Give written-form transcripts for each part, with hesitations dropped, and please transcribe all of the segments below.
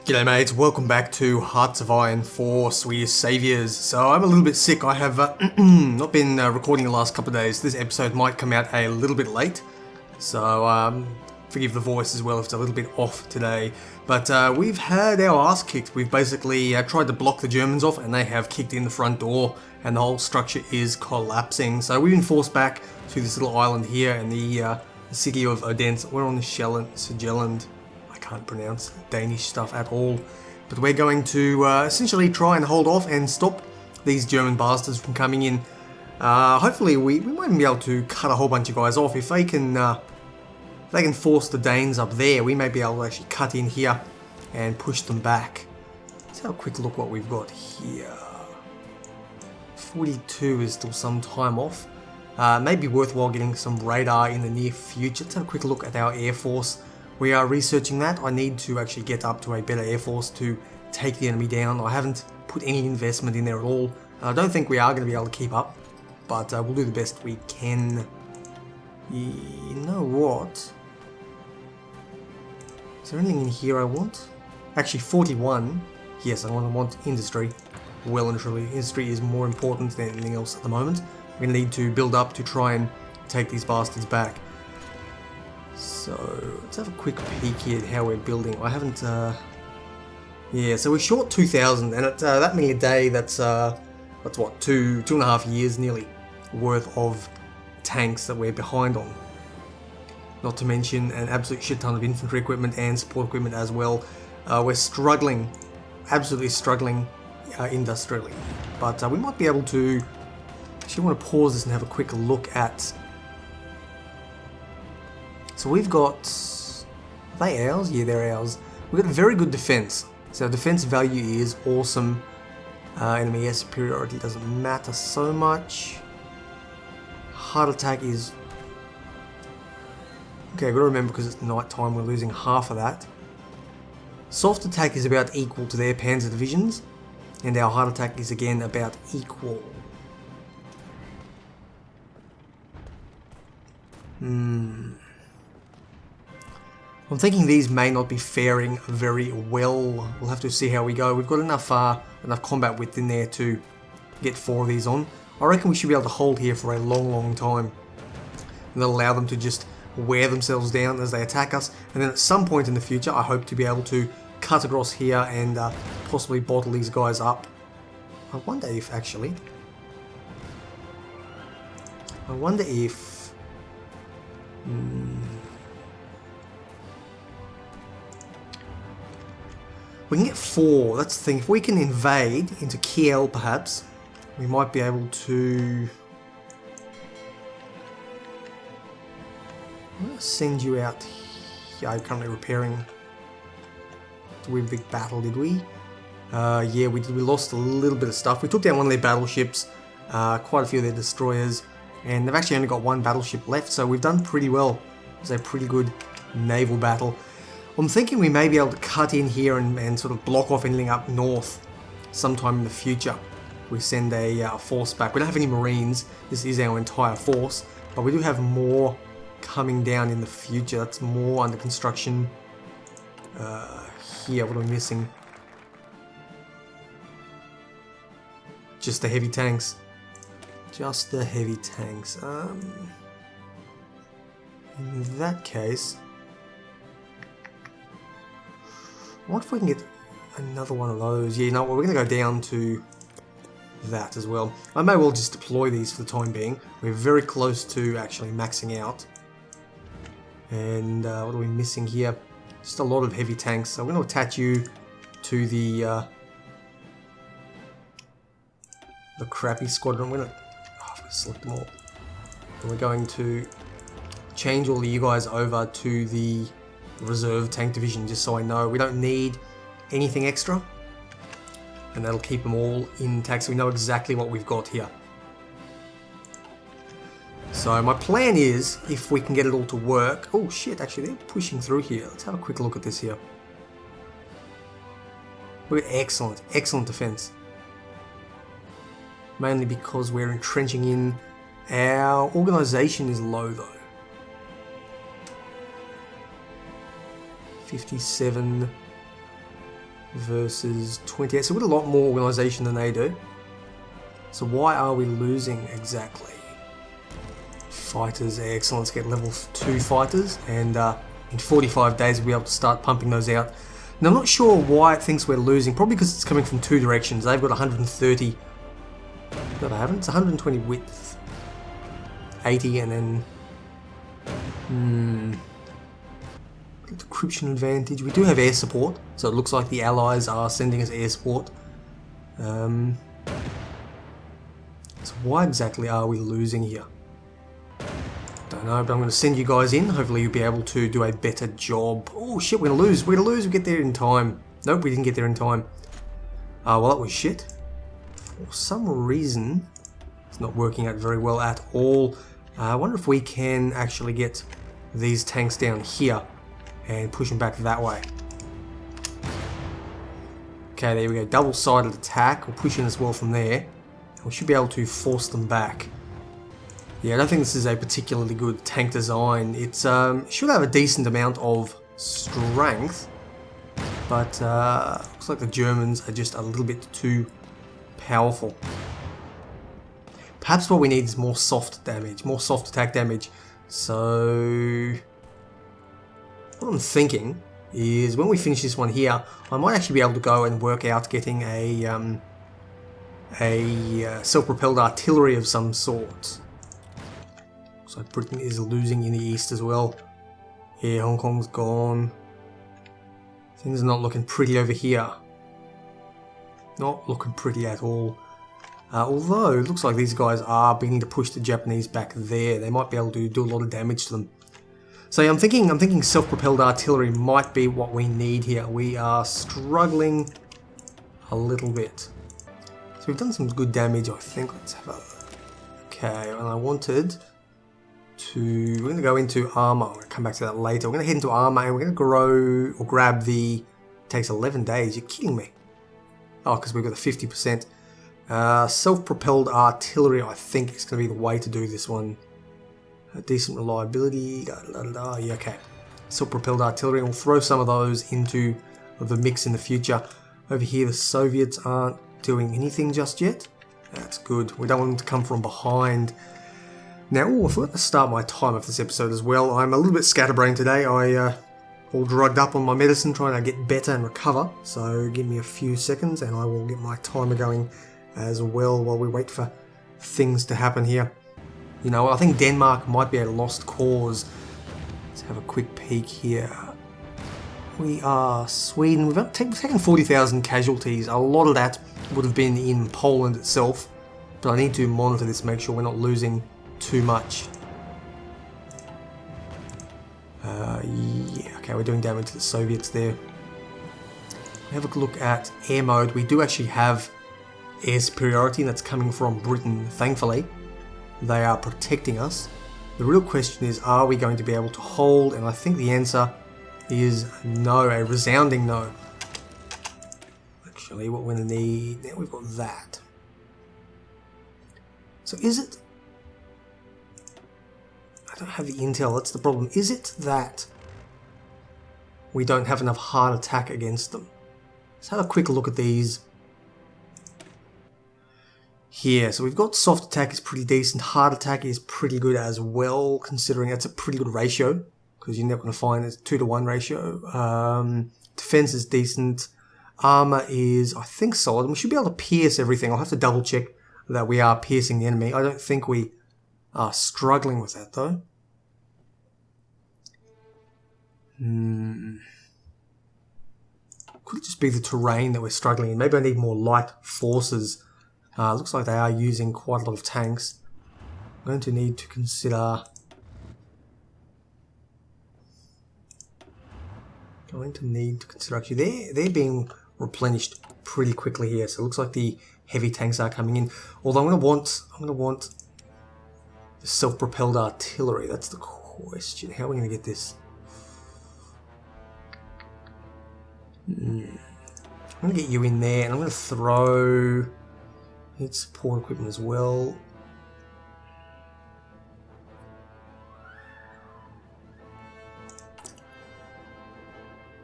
G'day mates, welcome back to Hearts of Iron 4 Swedish Saviours. So I'm a little bit sick. I have not been recording the last couple of days. This episode might come out a little bit late. So forgive the voice as well if it's a little bit off today. But we've had our ass kicked. We've basically tried to block the Germans off and they have kicked in the front door and the whole structure is collapsing. So we've been forced back to this little island here in the city of Odense. We're on the Sjelland. Can't pronounce Danish stuff at all, but we're going to essentially try and hold off and stop these German bastards from coming in. Hopefully we might be able to cut a whole bunch of guys off. If they can force the Danes up there, we may be able to actually cut in here and push them back. Let's have a quick look what we've got here. 42 is still some time off. Maybe worthwhile getting some radar in the near future. Let's have a quick look at our Air Force. We are researching that. I need to actually get up to a better Air Force to take the enemy down. I haven't put any investment in there at all. I don't think we are going to be able to keep up, but we'll do the best we can. You know what? Is there anything in here I want? Actually, 41. Yes, I want industry. Well and truly, industry is more important than anything else at the moment. We're going to need to build up to try and take these bastards back. So, let's have a quick peek here at how we're building. I haven't, yeah, so we're short 2,000, and at that many a day, that's what, two and a half years nearly worth of tanks that we're behind on. Not to mention an absolute shit ton of infantry equipment and support equipment as well. We're struggling, absolutely struggling industrially. But we might be able to, actually want to pause this and have a quick look at. So we've got, are they ours? Yeah, they're ours. We've got very good defense. So our defense value is awesome. Enemy air superiority doesn't matter so much. Heart attack is, okay, I've got to remember because it's night time, we're losing half of that. Soft attack is about equal to their panzer divisions, and our heart attack is again about equal. I'm thinking these may not be faring very well. We'll have to see how we go. We've got enough combat width in there to get 4 of these on. I reckon we should be able to hold here for a long time. And that'll allow them to just wear themselves down as they attack us. And then at some point in the future, I hope to be able to cut across here and possibly bottle these guys up. I wonder if, actually... I wonder if... We can get 4, that's the thing. If we can invade into Kiel perhaps, we might be able to... I'm going to send you out here. I'm currently repairing. Did we have a big battle, did we? Yeah, we did. We lost a little bit of stuff. We took down one of their battleships, quite a few of their destroyers, and they've actually only got 1 battleship left, so we've done pretty well. It was a pretty good naval battle. I'm thinking we may be able to cut in here and sort of block off anything up north sometime in the future. We send a force back. We don't have any Marines. This is our entire force, but we do have more coming down in the future. That's more under construction. Here, what are we missing? Just the heavy tanks. Just the heavy tanks. In that case... what if we can get another one of those? Yeah, you know what, we're going to go down to that as well. I may well just deploy these for the time being. We're very close to actually maxing out. And what are we missing here? Just a lot of heavy tanks. So we're going to attach you to the crappy squadron. We're going to select them all. And we're going to change all of you guys over to the reserve tank division, just so I know we don't need anything extra, and that'll keep them all intact so we know exactly what we've got here. So my plan is, if we can get it all to work... oh shit, actually they're pushing through here. Let's have a quick look at this here. We've got excellent defense, mainly because we're entrenching in. Our organization is low though. 57. versus 28. So we've got a lot more organisation than they do. So why are we losing exactly? Fighters, excellent. Let's get level 2 fighters, and in 45 days we'll be able to start pumping those out. Now I'm not sure why it thinks we're losing, probably because it's coming from 2 directions. They've got 130, no they haven't, it's 120 width, 80 and then, decryption advantage. We do have air support, so it looks like the allies are sending us air support. So why exactly are we losing here? Don't know, but I'm going to send you guys in. Hopefully you'll be able to do a better job. Oh shit, we're going to lose. We're going to lose. We get there in time. Nope, we didn't get there in time. Well, that was shit. For some reason, it's not working out very well at all. I wonder if we can actually get these tanks down here and push them back that way. Okay, there we go. Double-sided attack. We'll push in as well from there. We should be able to force them back. Yeah, I don't think this is a particularly good tank design. It should have a decent amount of strength, but looks like the Germans are just a little bit too powerful. Perhaps what we need is more soft damage, more soft attack damage. So what I'm thinking is when we finish this one here, I might actually be able to go and work out getting a self-propelled artillery of some sort. So Britain is losing in the east as well. Yeah, Hong Kong's gone. Things are not looking pretty over here. Not looking pretty at all. Although it looks like these guys are beginning to push the Japanese back there. They might be able to do a lot of damage to them. So yeah, I'm thinking self-propelled artillery might be what we need here. We are struggling a little bit. So we've done some good damage, I think. Let's have a... Okay, and I wanted to... We're going to go into armor. We're going to come back to that later. We're going to head into armor and we're going to grow or grab the... It takes 11 days. You're kidding me. Oh, because we've got the 50%. Self-propelled artillery, I think, is going to be the way to do this one. Decent reliability. Yeah, okay. Self-propelled artillery. We'll throw some of those into the mix in the future. Over here, the Soviets aren't doing anything just yet. That's good. We don't want them to come from behind. Now, I forgot to start my time of this episode as well. I'm a little bit scatterbrained today. I all drugged up on my medicine trying to get better and recover. So give me a few seconds and I will get my timer going as well while we wait for things to happen here. You know, I think Denmark might be a lost cause. Let's have a quick peek here. We are Sweden. We've taken 40,000 casualties. A lot of that would have been in Poland itself. But I need to monitor this, make sure we're not losing too much. Yeah, okay, we're doing damage to the Soviets there. Have a look at air mode. We do actually have air superiority, and that's coming from Britain, thankfully. They are protecting us. The real question is, are we going to be able to hold? And I think the answer is no, a resounding no. Actually, what we're going to need... Now we've got that. So is it... I don't have the intel, that's the problem. Is it that we don't have enough hard attack against them? Let's have a quick look at these here. So we've got soft attack is pretty decent, hard attack is pretty good as well, considering that's a pretty good ratio, because you're never going to find it's 2-to-1 ratio. Defense is decent. Armor is, I think, solid. And we should be able to pierce everything. I'll have to double check that we are piercing the enemy. I don't think we are struggling with that, though. Could it just be the terrain that we're struggling in? Maybe I need more light forces. Looks like they are using quite a lot of tanks. I'm going to need to consider... Actually, they're being replenished pretty quickly here. So it looks like the heavy tanks are coming in. Although I'm going to want the self-propelled artillery. That's the question. How are we going to get this? I'm going to get you in there, and I'm going to throw... Need support equipment as well.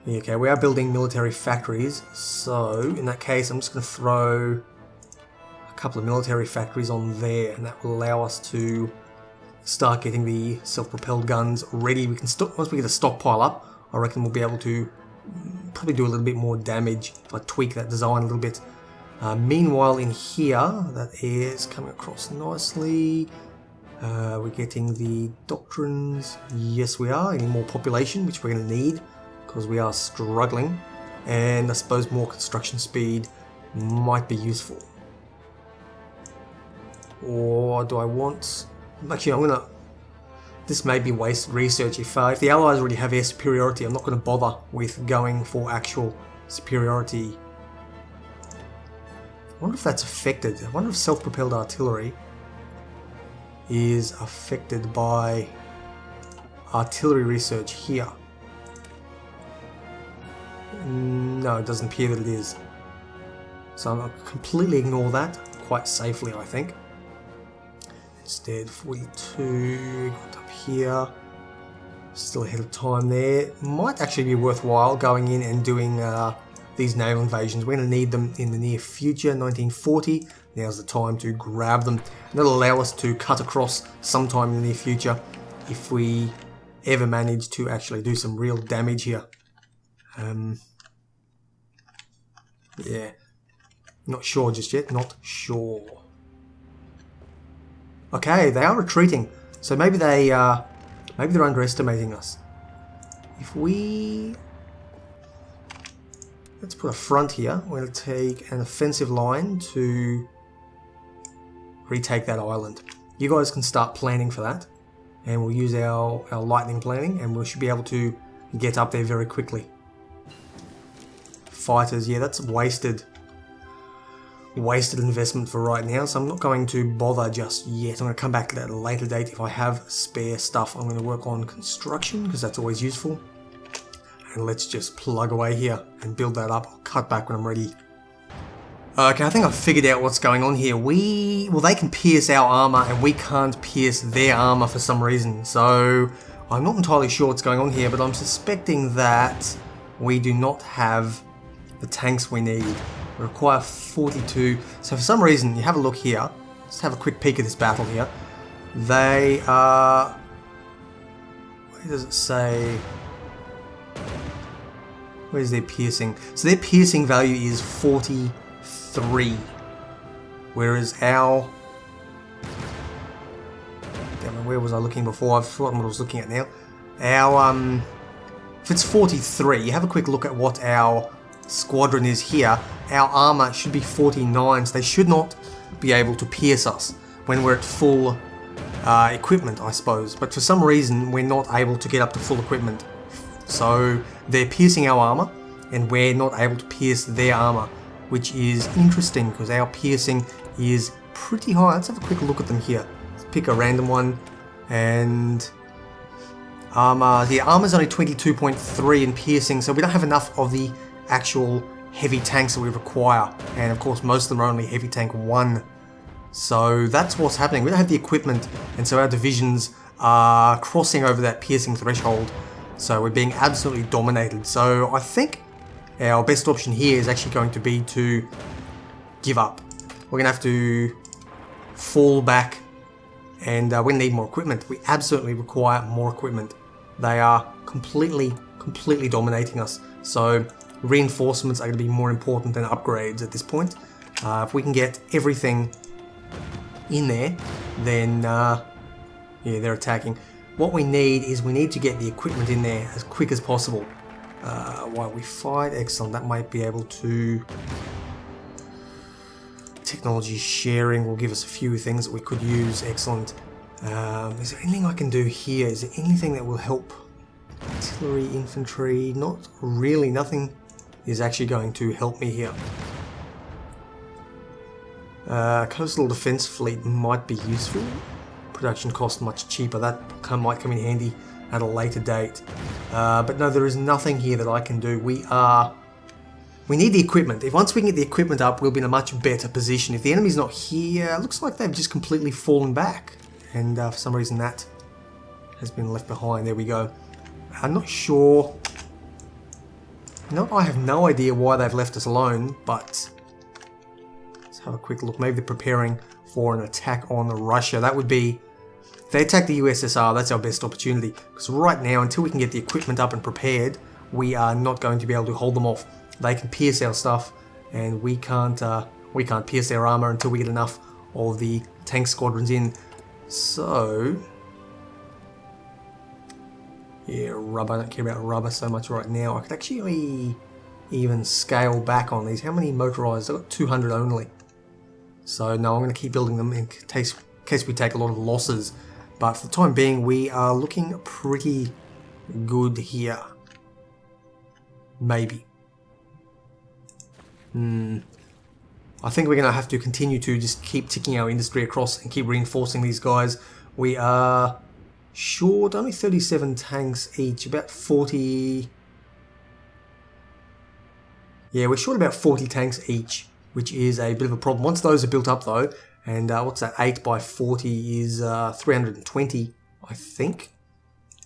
Yeah, okay, we are building military factories, so in that case I'm just going to throw a couple of military factories on there, and that will allow us to start getting the self-propelled guns ready. We can once we get a stockpile up, I reckon we'll be able to probably do a little bit more damage if I tweak that design a little bit. Meanwhile, in here, that air is coming across nicely. We're getting the doctrines. Yes, we are. Any more population, which we're going to need because we are struggling. And I suppose more construction speed might be useful. Or do I want... Actually, I'm going to... This may be wasted research. If the Allies already have air superiority, I'm not going to bother with going for actual superiority. I wonder if that's affected. I wonder if self-propelled artillery is affected by artillery research here. No, it doesn't appear that it is. So I'm going to completely ignore that quite safely, I think. Instead, 42, got up here. Still ahead of time there. Might actually be worthwhile going in and doing these naval invasions. We're going to need them in the near future, 1940. Now's the time to grab them. And that'll allow us to cut across sometime in the near future if we ever manage to actually do some real damage here. Yeah, not sure just yet, not sure. Okay, they are retreating, so maybe they're underestimating us. If we... Let's put a front here. We're going to take an offensive line to retake that island. You guys can start planning for that, and we'll use our lightning planning, and we should be able to get up there very quickly. Fighters, yeah, that's wasted investment for right now, so I'm not going to bother just yet. I'm going to come back to that at a later date. If I have spare stuff, I'm going to work on construction because that's always useful. And let's just plug away here and build that up. I'll cut back when I'm ready. Okay, I think I've figured out what's going on here. Well, they can pierce our armor and we can't pierce their armor for some reason. So I'm not entirely sure what's going on here, but I'm suspecting that we do not have the tanks we need. We require 42. So for some reason, you have a look here. Let's have a quick peek at this battle here. They are... Where does it say? Where's their piercing? So their piercing value is 43. Whereas our... Damn it, where was I looking before? I've forgotten what I was looking at now. Our... If it's 43, you have a quick look at what our squadron is here. Our armor should be 49, so they should not be able to pierce us when we're at full equipment, I suppose. But for some reason, we're not able to get up to full equipment. So they're piercing our armor, and we're not able to pierce their armor, which is interesting because our piercing is pretty high. Let's have a quick look at them here. Let's pick a random one, and armor. The armor's only 22.3 in piercing, so we don't have enough of the actual heavy tanks that we require, and of course most of them are only heavy tank 1, so that's what's happening. We don't have the equipment, and so our divisions are crossing over that piercing threshold, so we're being absolutely dominated. So I think our best option here is actually going to be to give up. We're gonna have to fall back, and we need more equipment. We absolutely require more equipment. They are completely dominating us, so reinforcements are going to be more important than upgrades at this point. If we can get everything in there, then yeah, they're attacking. What we need is we need to get the equipment in there as quick as possible. While we fight, excellent. That might be able to... Technology sharing will give us a few things that we could use. Excellent. Is there anything I can do here? Is there anything that will help? Artillery, infantry, not really. Nothing is actually going to help me here. Coastal defense fleet might be useful. Production cost much cheaper. That might come in handy at a later date. But no, there is nothing here that I can do. We need the equipment. If once we can get the equipment up, we'll be in a much better position. If the enemy's not here, it looks like they've just completely fallen back. And for some reason that has been left behind. There we go. I'm not sure You know, I have no idea why they've left us alone, but let's have a quick look. Maybe they're preparing for an attack on Russia. That would be, if they attack the USSR, that's our best opportunity. Because right now, until we can get the equipment up and prepared, we are not going to be able to hold them off. They can pierce our stuff, and we can't pierce their armor until we get enough of the tank squadrons in. So, yeah, rubber. I don't care about rubber so much right now. I could actually even scale back on these. How many motorized? I've got 200 only. So no, I'm going to keep building them in case we take a lot of losses. But for the time being, we are looking pretty good here. Maybe. I think we're going to have to continue to just keep ticking our industry across and keep reinforcing these guys. We are short only 37 tanks each, about 40... Yeah, we're short about 40 tanks each, which is a bit of a problem. Once those are built up though, and what's that, 8 by 40 is 320, I think.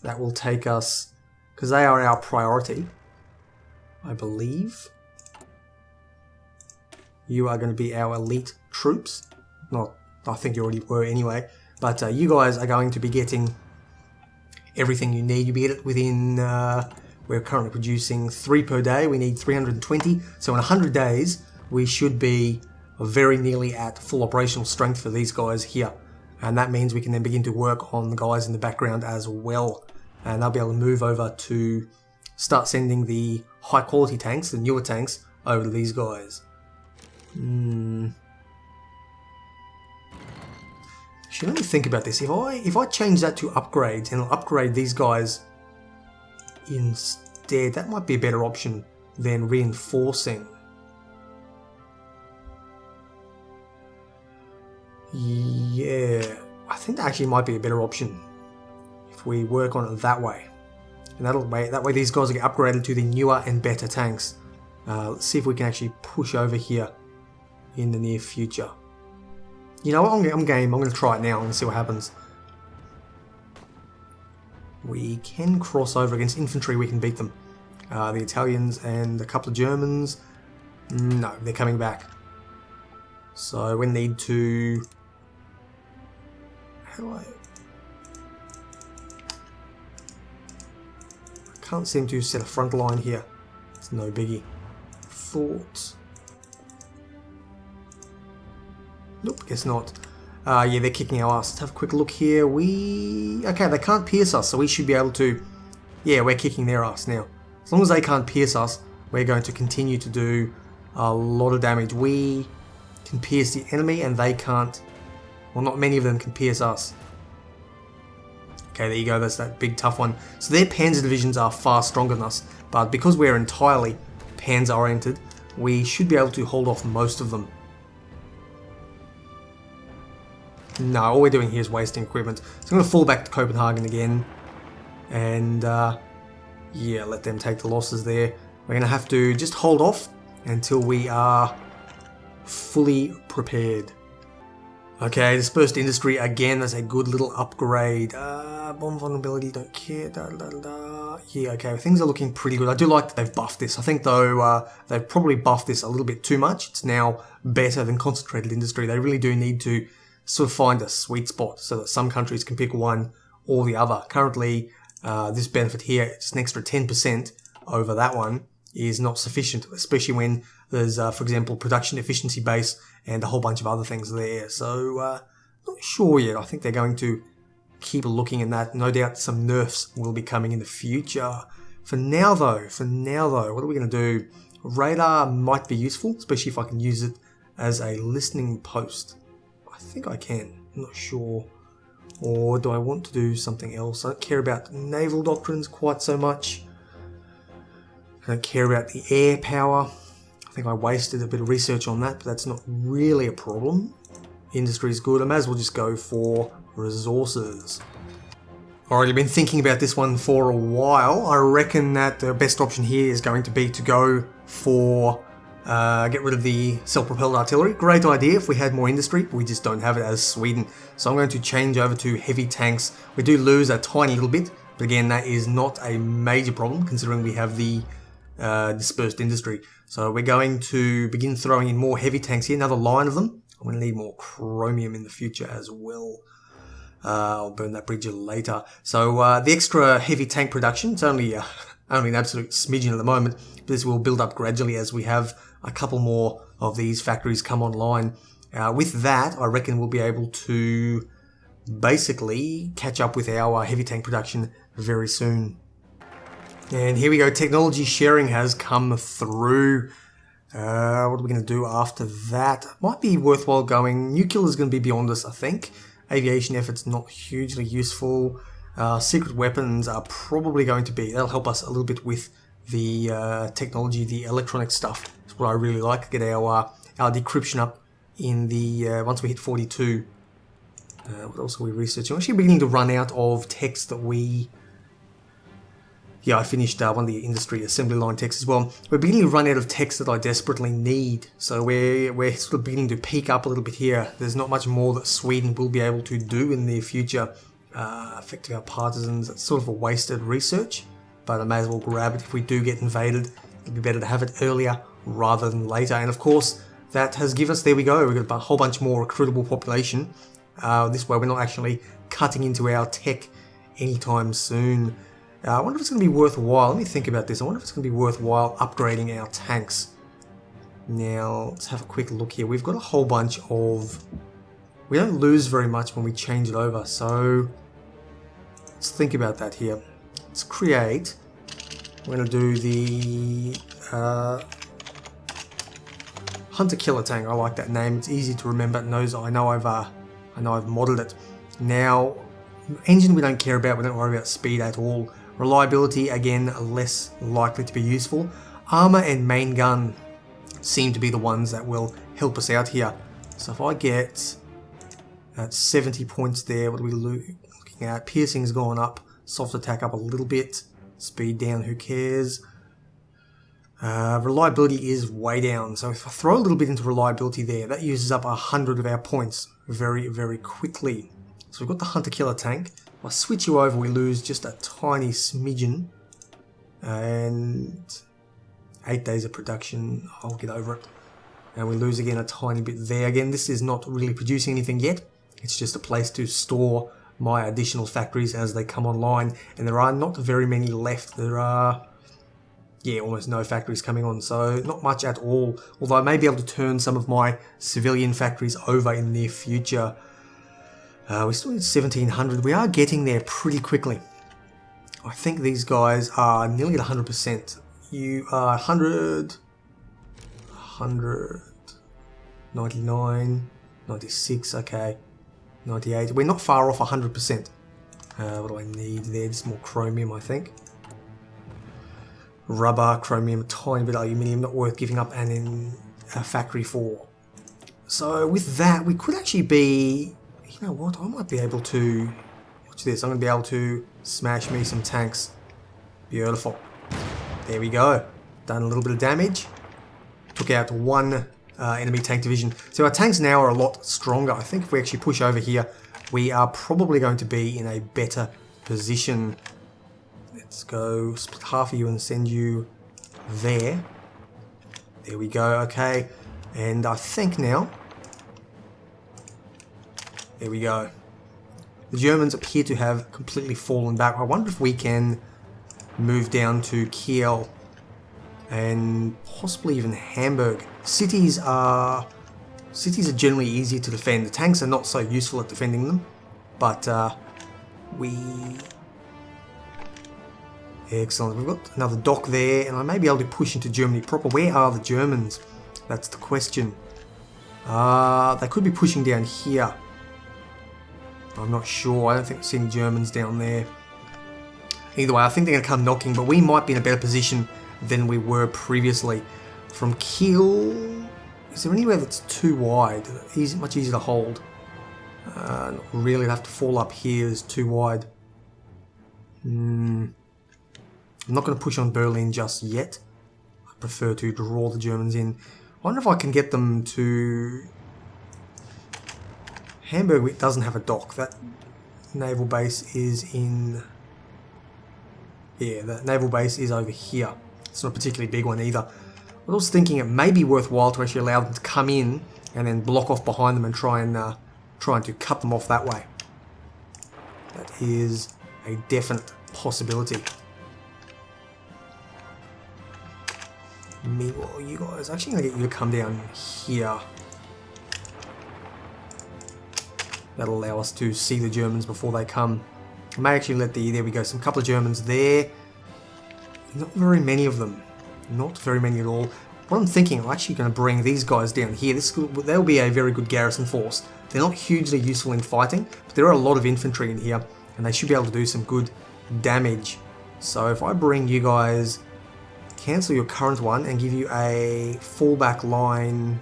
That will take us, because they are our priority, I believe. You are going to be our elite troops. Not, I think you already were anyway. But you guys are going to be getting everything you need. You get it within, we're currently producing 3 per day. We need 320. So in 100 days, we should be very nearly at full operational strength for these guys here. And that means we can then begin to work on the guys in the background as well. And they'll be able to move over to start sending the high quality tanks, the newer tanks, over to these guys. Actually, let me think about this. If I change that to upgrades and I'll upgrade these guys instead, that might be a better option than reinforcing. Yeah, I think that actually might be a better option if we work on it that way. And that way these guys will get upgraded to the newer and better tanks. Let's see if we can actually push over here in the near future. You know what, I'm game. I'm going to try it now. I'm going to see what happens. We can cross over against infantry. We can beat them. The Italians and a couple of Germans. No, they're coming back. So we need to... How do I can't seem to set a front line here. It's no biggie. Thoughts. Nope, guess not. Yeah, they're kicking our ass. Let's have a quick look here. Okay, they can't pierce us, so we should be able to... Yeah, we're kicking their ass now. As long as they can't pierce us, we're going to continue to do a lot of damage. We can pierce the enemy, and they can't... Well, not many of them can pierce us. Okay, there you go. That's that big tough one. So their panzer divisions are far stronger than us, but because we're entirely panzer oriented, we should be able to hold off most of them. No, all we're doing here is wasting equipment. So I'm going to fall back to Copenhagen again. And, yeah, let them take the losses there. We're going to have to just hold off until we are fully prepared. Okay, dispersed industry again. That's a good little upgrade. Bomb vulnerability, don't care. Yeah, okay, things are looking pretty good. I do like that they've buffed this. I think, though, they've probably buffed this a little bit too much. It's now better than concentrated industry. They really do need to sort of find a sweet spot so that some countries can pick one or the other. Currently, this benefit here, it's an extra 10% over that one, is not sufficient, especially when there's, for example, production efficiency base and a whole bunch of other things there. So, not sure yet. I think they're going to keep looking at that. No doubt some nerfs will be coming in the future. For now though, what are we going to do? Radar might be useful, especially if I can use it as a listening post. I think I can, I'm not sure. Or do I want to do something else? I don't care about naval doctrines quite so much. I don't care about the air power. I think I wasted a bit of research on that, but that's not really a problem. Industry is good. I may as well just go for resources. Alright, I've been thinking about this one for a while. I reckon that the best option here is going to be to go for get rid of the self-propelled artillery. Great idea if we had more industry, but we just don't have it as Sweden. So I'm going to change over to heavy tanks. We do lose a tiny little bit, but again, that is not a major problem considering we have the dispersed industry. So we're going to begin throwing in more heavy tanks here, another line of them. I'm going to need more chromium in the future as well. I'll burn that bridge later. So the extra heavy tank production, it's only an absolute smidgen at the moment, but this will build up gradually as we have a couple more of these factories come online. With that, I reckon we'll be able to basically catch up with our heavy tank production very soon. And here we go, technology sharing has come through. What are we going to do after that? Might be worthwhile going. Nuclear is going to be beyond us, I think. Aviation efforts not hugely useful. Secret weapons are probably going to be, that'll help us a little bit with the technology, the electronic stuff. That's what I really like. Get our decryption up in the, once we hit 42. What else are we researching? I'm actually beginning to run out of text that we... Yeah, I finished one of the industry assembly line texts as well. We're beginning to run out of text that I desperately need. So we're sort of beginning to peak up a little bit here. There's not much more that Sweden will be able to do in the future. Affecting our partisans, it's sort of a wasted research. But I may as well grab it if we do get invaded. It'd be better to have it earlier rather than later. And of course, that has given us, there we go, we've got a whole bunch more recruitable population. This way we're not actually cutting into our tech anytime soon. I wonder if it's going to be worthwhile. Let me think about this. I wonder if it's going to be worthwhile upgrading our tanks. Now, let's have a quick look here. We've got a whole bunch of... We don't lose very much when we change it over. So, let's think about that here. Let's create... We're going to do the... Hunter-Killer tank. I like that name. It's easy to remember. It knows, I know I've modeled it. Now, engine we don't care about. We don't worry about speed at all. Reliability, again, less likely to be useful. Armor and main gun seem to be the ones that will help us out here. So if I get 70 points there, what are we looking at? Piercing's gone up, soft attack up a little bit, speed down, who cares? Reliability is way down, so if I throw a little bit into reliability there, that uses up 100 of our points very, very quickly. So we've got the Hunter-Killer tank. If I switch you over, we lose just a tiny smidgen. And 8 days of production, I'll get over it. And we lose again a tiny bit there. Again, this is not really producing anything yet. It's just a place to store my additional factories as they come online. And there are not very many left. There are, yeah, almost no factories coming on. So not much at all. Although I may be able to turn some of my civilian factories over in the near future. We still need 1700. We are getting there pretty quickly. I think these guys are nearly at 100%. You are 100, 100, 99, 96, okay, 98. We're not far off 100%. What do I need there? Just more chromium, I think. Rubber, chromium, a tiny bit of aluminium, not worth giving up and in a factory for. So with that, we could actually be... You know what, I might be able to, watch this, I'm going to be able to smash me some tanks. Beautiful. There we go. Done a little bit of damage. Took out one enemy tank division. So our tanks now are a lot stronger. I think if we actually push over here, we are probably going to be in a better position. Let's go split half of you and send you there. There we go, okay. And I think now... There we go. The Germans appear to have completely fallen back. I wonder if we can move down to Kiel and possibly even Hamburg. Cities are generally easier to defend. The tanks are not so useful at defending them, but excellent. We've got another dock there, and I may be able to push into Germany proper. Where are the Germans? That's the question. They could be pushing down here. I'm not sure. I don't think we're seeing Germans down there. Either way, I think they're going to come knocking, but we might be in a better position than we were previously. From Kiel... Is there anywhere that's too wide? Much easier to hold. Not really, I'd have to fall up here. It's too wide. I'm not going to push on Berlin just yet. I prefer to draw the Germans in. I wonder if I can get them to... Hamburg doesn't have a dock. That naval base is in... Yeah, the naval base is over here. It's not a particularly big one either. But I was thinking it may be worthwhile to actually allow them to come in and then block off behind them and try to cut them off that way. That is a definite possibility. Meanwhile, you guys, actually going to get you to come down here. That'll allow us to see the Germans before they come. I may actually let there we go, some couple of Germans there. Not very many of them. Not very many at all. What I'm thinking, I'm actually going to bring these guys down here. They'll be a very good garrison force. They're not hugely useful in fighting, but there are a lot of infantry in here, and they should be able to do some good damage. So if I bring you guys, cancel your current one, and give you a fallback line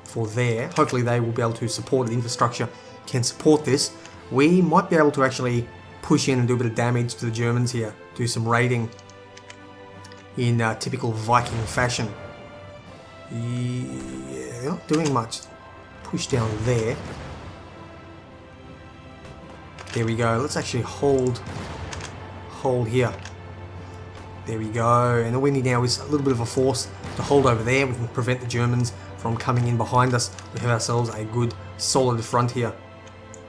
for there. Hopefully they will be able to support the infrastructure, can support this. We might be able to actually push in and do a bit of damage to the Germans here, do some raiding in typical Viking fashion. Yeah, they're not doing much. Push down there. There we go. Let's actually hold here. There we go. And all we need now is a little bit of a force to hold over there. We can prevent the Germans from coming in behind us. We have ourselves a good solid front here.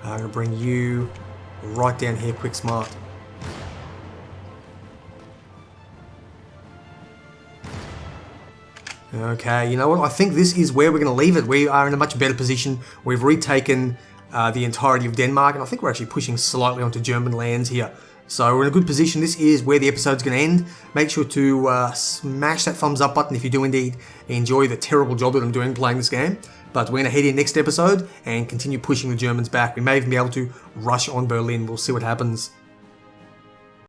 I'm going to bring you right down here quick smart. Okay, you know what? I think this is where we're going to leave it. We are in a much better position. We've retaken the entirety of Denmark, and I think we're actually pushing slightly onto German lands here. So we're in a good position. This is where the episode's going to end. Make sure to smash that thumbs up button if you do indeed enjoy the terrible job that I'm doing playing this game. But we're going to head in next episode and continue pushing the Germans back. We may even be able to rush on Berlin. We'll see what happens.